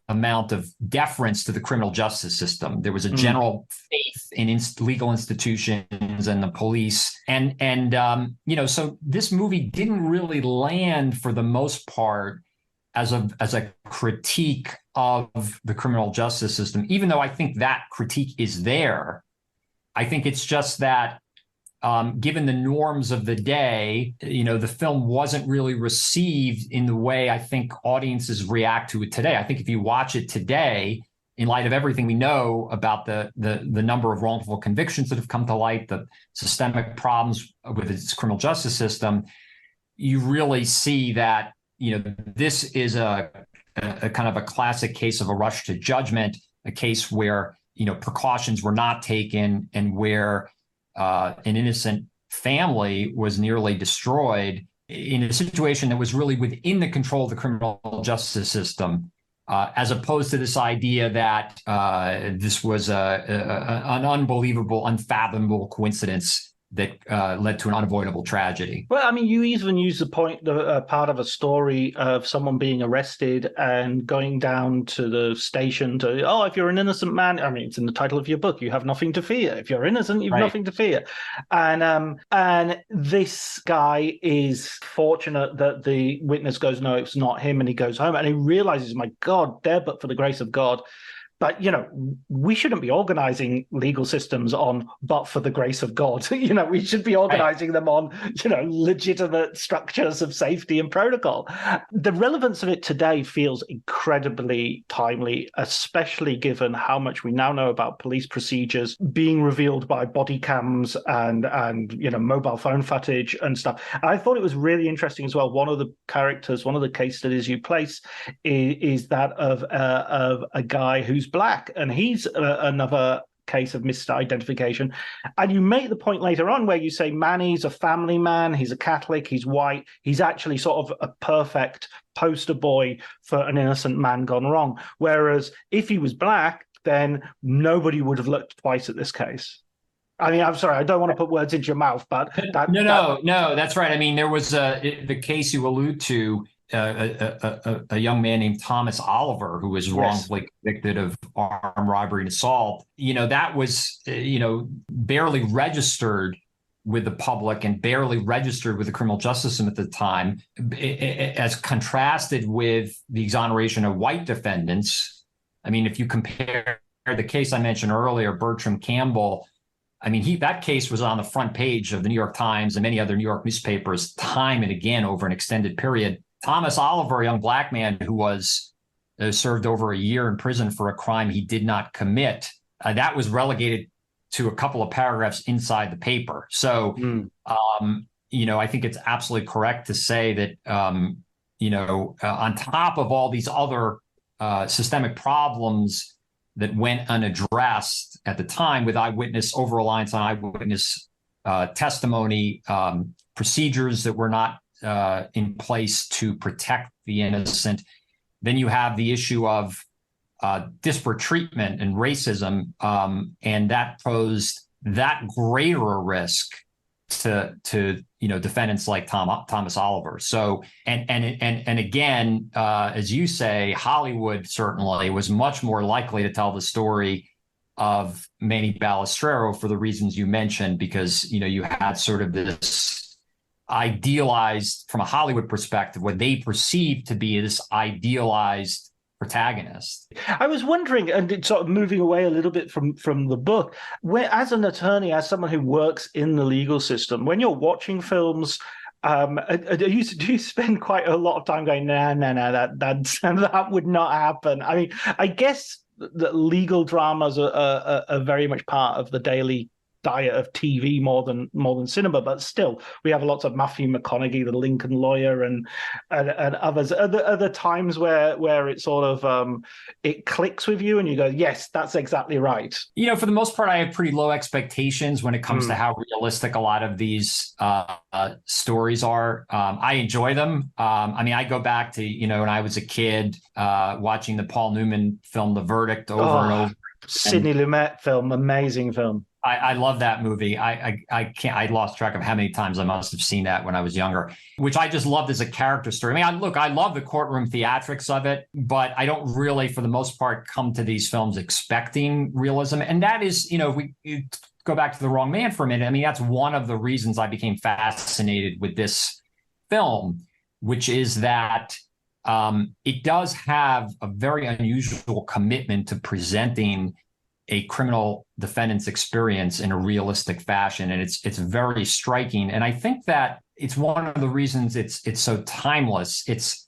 [SPEAKER 9] amount of deference to the criminal justice system. There was a general faith in legal institutions and the police. So this movie didn't really land for the most part as a critique of the criminal justice system, even though I think that critique is there. I think it's just that given the norms of the day, the film wasn't really received in the way I think audiences react to it today. I think if you watch it today, in light of everything we know about the number of wrongful convictions that have come to light, the systemic problems with its criminal justice system, you really see that, this is a kind of a classic case of a rush to judgment, a case where, precautions were not taken and where an innocent family was nearly destroyed in a situation that was really within the control of the criminal justice system, as opposed to this idea that this was an unbelievable, unfathomable coincidence that led to an unavoidable tragedy.
[SPEAKER 10] Well, I mean, you even use the point, part of a story of someone being arrested and going down to the station to, oh, if you're an innocent man, I mean, it's in the title of your book, you have nothing to fear. If you're innocent, you've nothing to fear. And this guy is fortunate that the witness goes, no, it's not him, and he goes home and he realizes, my God, there but for the grace of God. But, we shouldn't be organizing legal systems on, but for the grace of God. We should be organizing them on, legitimate structures of safety and protocol. The relevance of it today feels incredibly timely, especially given how much we now know about police procedures being revealed by body cams and mobile phone footage and stuff. And I thought it was really interesting as well. One of the characters, one of the case studies you place is that of a guy who's black, and he's another case of misidentification. And you make the point later on where you say Manny's a family man, he's a Catholic, he's white, he's actually sort of a perfect poster boy for an innocent man gone wrong. Whereas if he was black, then nobody would have looked twice at this case. I mean, I'm sorry, I don't want to put words into your mouth, but
[SPEAKER 9] No, that's right. I mean, there was the case you allude to. A young man named Thomas Oliver, who was wrongfully convicted of armed robbery and assault. That was, barely registered with the public and barely registered with the criminal justice system at the time, as contrasted with the exoneration of white defendants. I mean, if you compare the case I mentioned earlier, Bertram Campbell, I mean, that case was on the front page of the New York Times and many other New York newspapers time and again over an extended period. Thomas Oliver, a young black man who was served over a year in prison for a crime he did not commit, that was relegated to a couple of paragraphs inside the paper. So, I think it's absolutely correct to say that, on top of all these other systemic problems that went unaddressed at the time with over-reliance on eyewitness testimony, procedures that were not in place to protect the innocent. Then you have the issue of disparate treatment and racism, and that posed that greater risk to defendants like Thomas Oliver. So and again, as you say, Hollywood certainly was much more likely to tell the story of Manny Balestrero for the reasons you mentioned, because you had sort of this idealized, from a Hollywood perspective, what they perceived to be this idealized protagonist.
[SPEAKER 10] I was wondering, and it's sort of moving away a little bit from the book, where as an attorney, as someone who works in the legal system, when you're watching films, do you spend quite a lot of time going, no, that would not happen? I mean, I guess that legal dramas are very much part of the daily diet of TV more than cinema, but still we have lots of Matthew McConaughey, the Lincoln lawyer, and others. Other times where it sort of it clicks with you and you go, yes, that's exactly right.
[SPEAKER 9] For the most part, I have pretty low expectations when it comes to how realistic a lot of these stories are. I enjoy them. I mean, I go back to when I was a kid watching the Paul Newman film The Verdict over and over.
[SPEAKER 10] Sidney Lumet film, amazing film.
[SPEAKER 9] I love that movie. I lost track of how many times I must have seen that when I was younger, which I just loved as a character story. I mean, I love the courtroom theatrics of it, but I don't really, for the most part, come to these films expecting realism. And that is, if we go back to The Wrong Man for a minute, I mean, that's one of the reasons I became fascinated with this film, which is that it does have a very unusual commitment to presenting a criminal defendant's experience in a realistic fashion, and it's very striking. And I think that it's one of the reasons it's so timeless. It's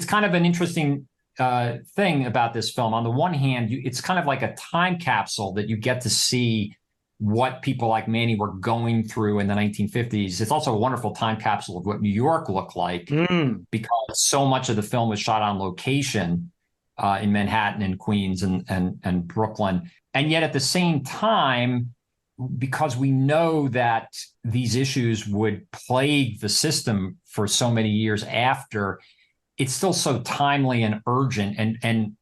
[SPEAKER 9] kind of an interesting thing about this film. On the one hand, it's kind of like a time capsule that you get to see what people like Manny were going through in the 1950s. It's also a wonderful time capsule of what New York looked like, because so much of the film was shot on location in Manhattan and Queens and Brooklyn. And yet at the same time, because we know that these issues would plague the system for so many years after, it's still so timely and urgent. And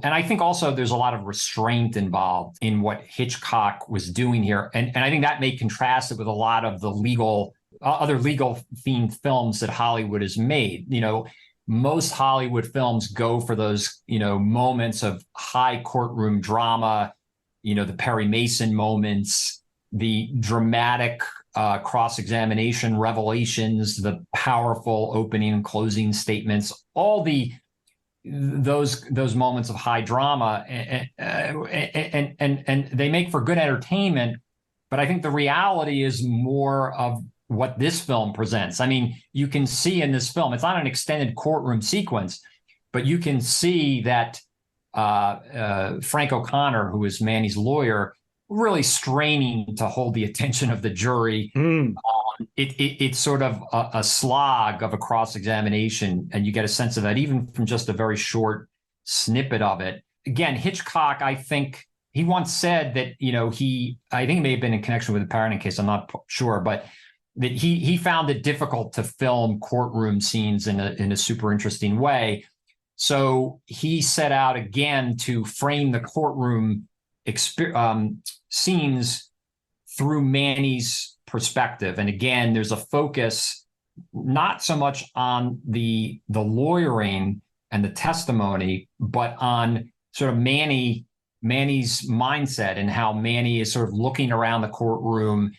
[SPEAKER 9] I think also there's a lot of restraint involved in what Hitchcock was doing here. And I think that may contrast it with a lot of the other legal themed films that Hollywood has made. Most Hollywood films go for those, moments of high courtroom drama, the Perry Mason moments, the dramatic cross-examination revelations, the powerful opening and closing statements, all those moments of high drama, and they make for good entertainment. But I think the reality is more of what this film presents. I mean, you can see in this film, it's not an extended courtroom sequence, but you can see that Frank O'Connor, who is Manny's lawyer, really straining to hold the attention of the jury. It's sort of a slog of a cross-examination, and you get a sense of that even from just a very short snippet of it. Again, Hitchcock, I think he once said that, I think it may have been in connection with the Paradine case, I'm not sure, but that he found it difficult to film courtroom scenes in a super interesting way. So he set out again to frame the courtroom scenes through Manny's perspective. And again, there's a focus not so much on the lawyering and the testimony, but on sort of Manny's mindset and how Manny is sort of looking around the courtroom,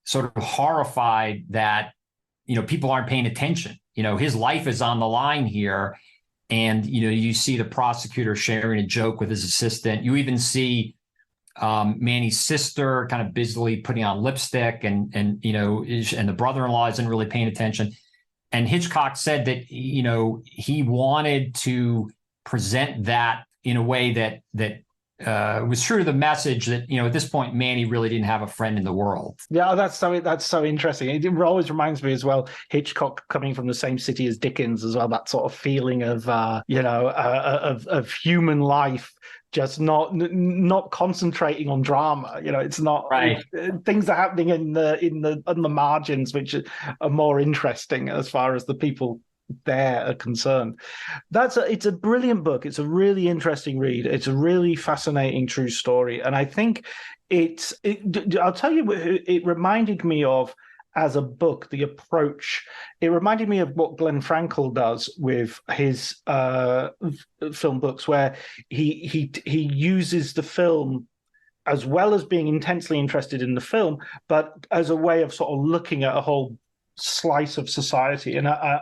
[SPEAKER 9] sort of horrified that, people aren't paying attention. His life is on the line here. And, you see the prosecutor sharing a joke with his assistant. You even see Manny's sister kind of busily putting on lipstick and the brother-in-law isn't really paying attention. And Hitchcock said that, he wanted to present that in a way that was true to the message that, at this point, Manny really didn't have a friend in the world.
[SPEAKER 10] Yeah, that's so interesting. It always reminds me as well, Hitchcock coming from the same city as Dickens as well, that sort of feeling of, of human life, just not concentrating on drama. It's not
[SPEAKER 9] right.
[SPEAKER 10] Things are happening on the margins, which are more interesting as far as the people there are concerned. It's a brilliant book. It's a really interesting read. It's a really fascinating true story, and I think I'll tell you, it reminded me of, as a book, the approach. It reminded me of what Glenn Frankel does with his film books, where he uses the film as well as being intensely interested in the film, but as a way of sort of looking at a whole slice of society. And I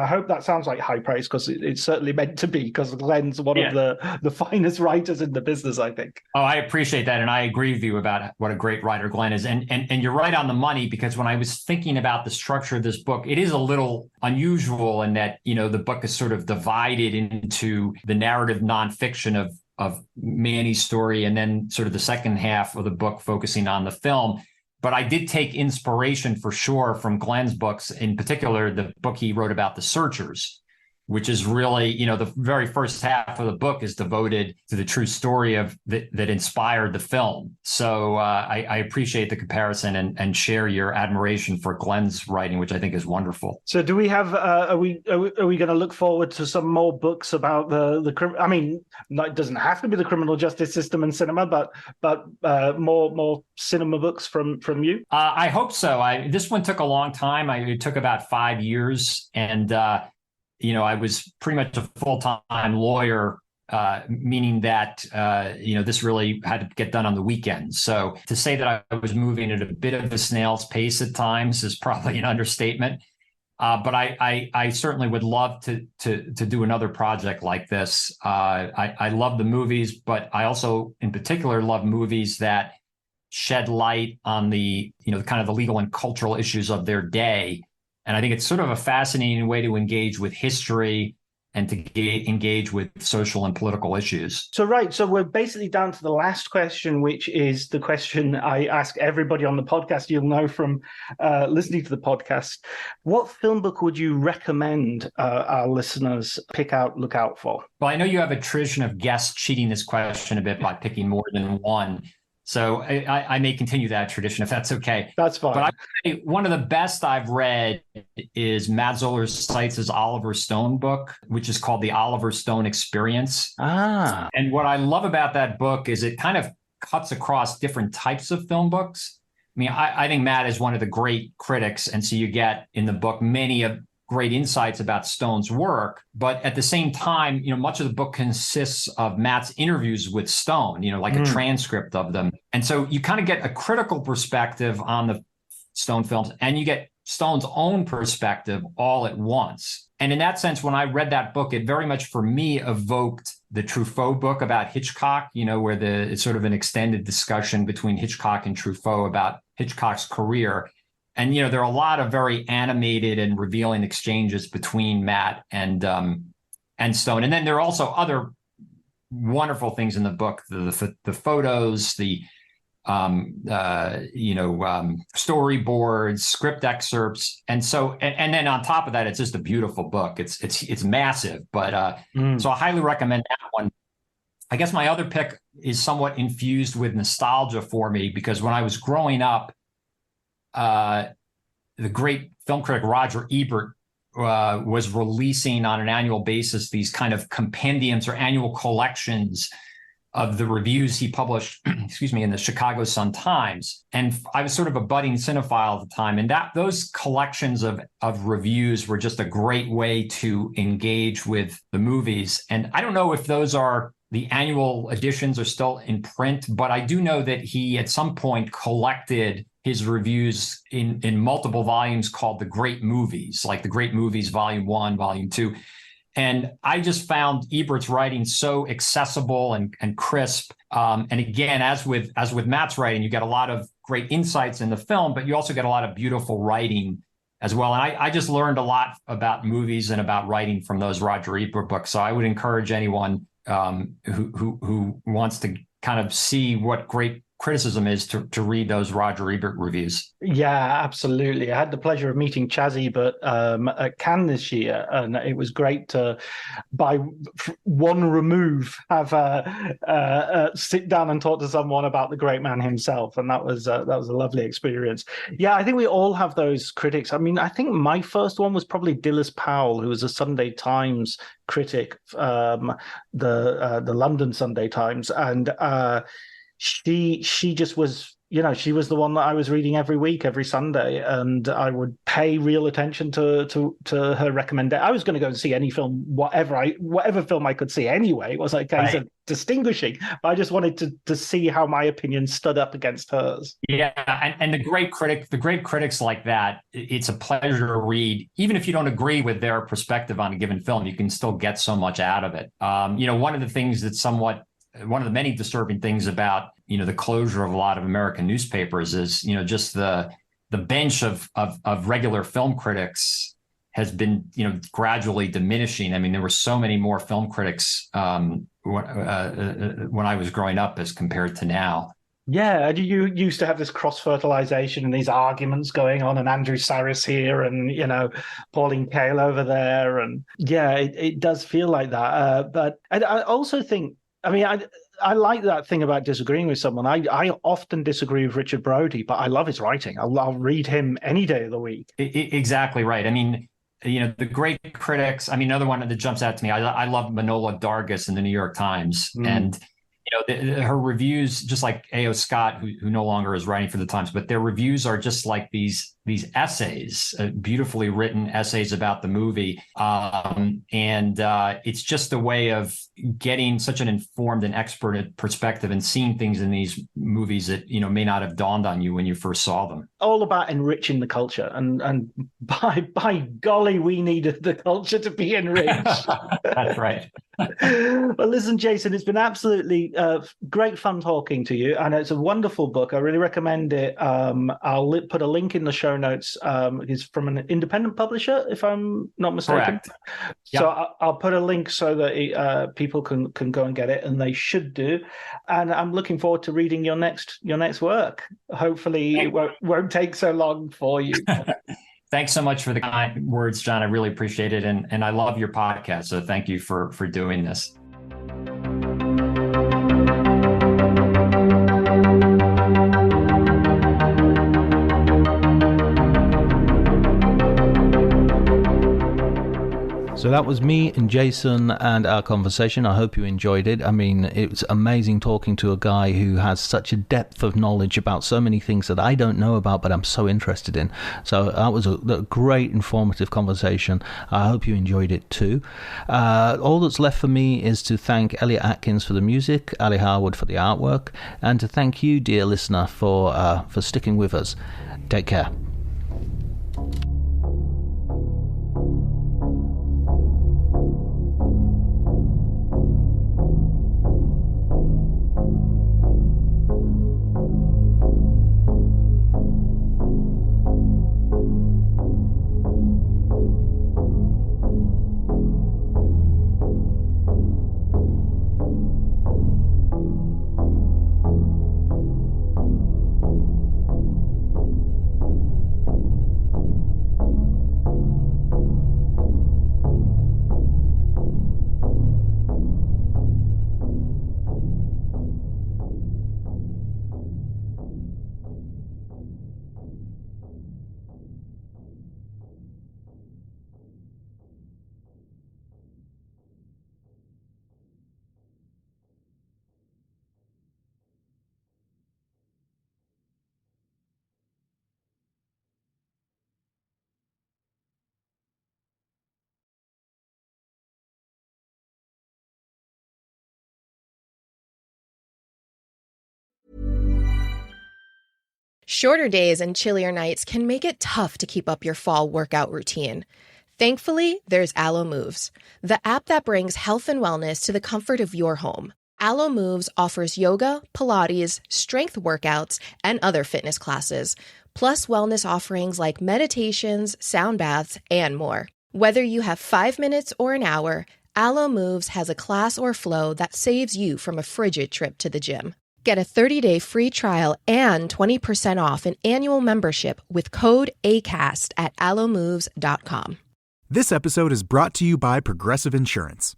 [SPEAKER 10] hope that sounds like high praise, because it's certainly meant to be, because Glenn's one of the finest writers in the business, I think.
[SPEAKER 9] Oh, I appreciate that. And I agree with you about what a great writer Glenn is. And you're right on the money, because when I was thinking about the structure of this book, it is a little unusual in that, the book is sort of divided into the narrative nonfiction of Manny's story, and then sort of the second half of the book focusing on the film. But I did take inspiration for sure from Glenn's books, in particular, the book he wrote about the Searchers, which is really, the very first half of the book is devoted to the true story that inspired the film. So I appreciate the comparison and share your admiration for Glenn's writing, which I think is wonderful.
[SPEAKER 10] So do we have, are we going to look forward to some more books about I mean, it doesn't have to be the criminal justice system and cinema, but more cinema books from you?
[SPEAKER 9] I hope so. This one took a long time. It took about 5 years, and I was pretty much a full-time lawyer, meaning that, this really had to get done on the weekends. So to say that I was moving at a bit of a snail's pace at times is probably an understatement. But I certainly would love to do another project like this. I love the movies, but I also, in particular, love movies that shed light on the, kind of the legal and cultural issues of their day. And I think it's sort of a fascinating way to engage with history and to engage with social and political issues.
[SPEAKER 10] So we're basically down to the last question, which is the question I ask everybody on the podcast. You'll know from listening to the podcast. What film book would you recommend our listeners look out for?
[SPEAKER 9] Well, I know you have a tradition of guests cheating this question a bit by picking more than one. So I may continue that tradition if that's okay.
[SPEAKER 10] That's fine.
[SPEAKER 9] But one of the best I've read is Matt Zoller Seitz's Oliver Stone book, which is called The Oliver Stone Experience. And what I love about that book is it kind of cuts across different types of film books. I mean, I think Matt is one of the great critics. And so you get in the book many of great insights about Stone's work. But at the same time, much of the book consists of Matt's interviews with Stone, like a transcript of them. And so you kind of get a critical perspective on the Stone films, and you get Stone's own perspective all at once. And in that sense, when I read that book, it very much for me evoked the Truffaut book about Hitchcock, where it's sort of an extended discussion between Hitchcock and Truffaut about Hitchcock's career. And, there are a lot of very animated and revealing exchanges between Matt and Stone. And then there are also other wonderful things in the book, the photos, the storyboards, script excerpts. And so, and then on top of that, it's just a beautiful book. It's massive, but so I highly recommend that one. I guess my other pick is somewhat infused with nostalgia for me, because when I was growing up, the great film critic Roger Ebert was releasing on an annual basis these kind of compendiums or annual collections of the reviews he published, in the Chicago Sun-Times. And I was sort of a budding cinephile at the time. And those collections of reviews were just a great way to engage with the movies. And I don't know if those are the annual editions are still in print, but I do know that he at some point collected his reviews in multiple volumes called The Great Movies, like The Great Movies, Volume 1, Volume 2. And I just found Ebert's writing so accessible and crisp. And again, as with Matt's writing, you get a lot of great insights in the film, but you also get a lot of beautiful writing as well. And I just learned a lot about movies and about writing from those Roger Ebert books. So I would encourage anyone who wants to kind of see what great criticism is to read those Roger Ebert reviews.
[SPEAKER 10] Yeah, absolutely. I had the pleasure of meeting Chaz Ebert at Cannes this year, and it was great to, by one remove, have sit down and talk to someone about the great man himself, and that was a lovely experience. Yeah, I think we all have those critics. I mean, I think my first one was probably Dilys Powell, who was a Sunday Times critic, the London Sunday Times, and she just was, she was the one that I was reading every week, every Sunday, and I would pay real attention to her recommendation. I was going to go and see any film, whatever film I could see anyway. It was a case of distinguishing. I just wanted to see how my opinion stood up against hers.
[SPEAKER 9] Yeah, and the great critics like that, it's a pleasure to read. Even if you don't agree with their perspective on a given film, you can still get so much out of it. One of the things that's one of the many disturbing things about, the closure of a lot of American newspapers is, just the bench of regular film critics has been, gradually diminishing. I mean, there were so many more film critics when I was growing up as compared to now.
[SPEAKER 10] Yeah, you used to have this cross-fertilization and these arguments going on, and Andrew Saris here and, Pauline Kael over there. And yeah, it does feel like that. But I also think, I like that thing about disagreeing with someone. I often disagree with Richard Brody, but I love his writing. I'll read him any day of the week.
[SPEAKER 9] Exactly right. I mean, the great critics. I mean, another one that jumps out to me. I love Manohla Dargis in the New York Times, and her reviews, just like A.O. Scott, who no longer is writing for the Times, but their reviews are just like these essays, beautifully written essays about the movie. And it's just a way of getting such an informed and expert perspective and seeing things in these movies that, may not have dawned on you when you first saw them.
[SPEAKER 10] All about enriching the culture. And by golly, we needed the culture to be enriched.
[SPEAKER 9] That's right.
[SPEAKER 10] Well, listen, Jason, it's been absolutely great fun talking to you, and it's a wonderful book. I really recommend it. I'll put a link in the show notes. It's from an independent publisher, if I'm not mistaken.
[SPEAKER 9] Correct.
[SPEAKER 10] So I'll put a link so that people can go and get it, and they should do. And I'm looking forward to reading your next work. Hopefully, it won't take so long for you.
[SPEAKER 9] Thanks so much for the kind words, John. I really appreciate it. And I love your podcast. So thank you for doing this.
[SPEAKER 8] So that was me and Jason and our conversation. I hope you enjoyed it. I mean, it was amazing talking to a guy who has such a depth of knowledge about so many things that I don't know about, but I'm so interested in. So that was a great, informative conversation. I hope you enjoyed it too. All that's left for me is to thank Elliot Atkins for the music, Ali Harwood for the artwork, and to thank you, dear listener, for sticking with us. Take care.
[SPEAKER 11] Shorter days and chillier nights can make it tough to keep up your fall workout routine. Thankfully, there's Allo Moves, the app that brings health and wellness to the comfort of your home. Allo Moves offers yoga, Pilates, strength workouts, and other fitness classes, plus wellness offerings like meditations, sound baths, and more. Whether you have 5 minutes or an hour, Allo Moves has a class or flow that saves you from a frigid trip to the gym. Get a 30-day free trial and 20% off an annual membership with code ACAST at allomoves.com.
[SPEAKER 3] This episode is brought to you by Progressive Insurance.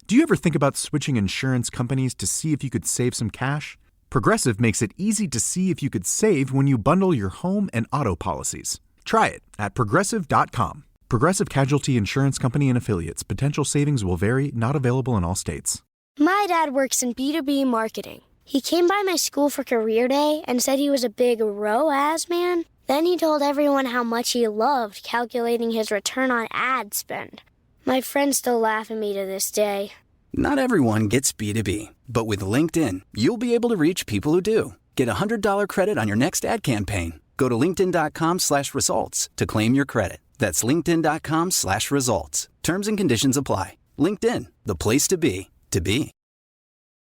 [SPEAKER 3] Do you ever think about switching insurance companies to see if you could save some cash? Progressive makes it easy to see if you could save when you bundle your home and auto policies. Try it at Progressive.com. Progressive Casualty Insurance Company and Affiliates. Potential savings will vary, not available in all states.
[SPEAKER 4] My dad works in B2B marketing. He came by my school for career day and said he was a big ROAS man. Then he told everyone how much he loved calculating his return on ad spend. My friends still laugh at me to this day.
[SPEAKER 5] Not everyone gets B2B, but with LinkedIn, you'll be able to reach people who do. Get a $100 credit on your next ad campaign. Go to linkedin.com/results to claim your credit. That's linkedin.com/results. Terms and conditions apply. LinkedIn, the place to be, to be.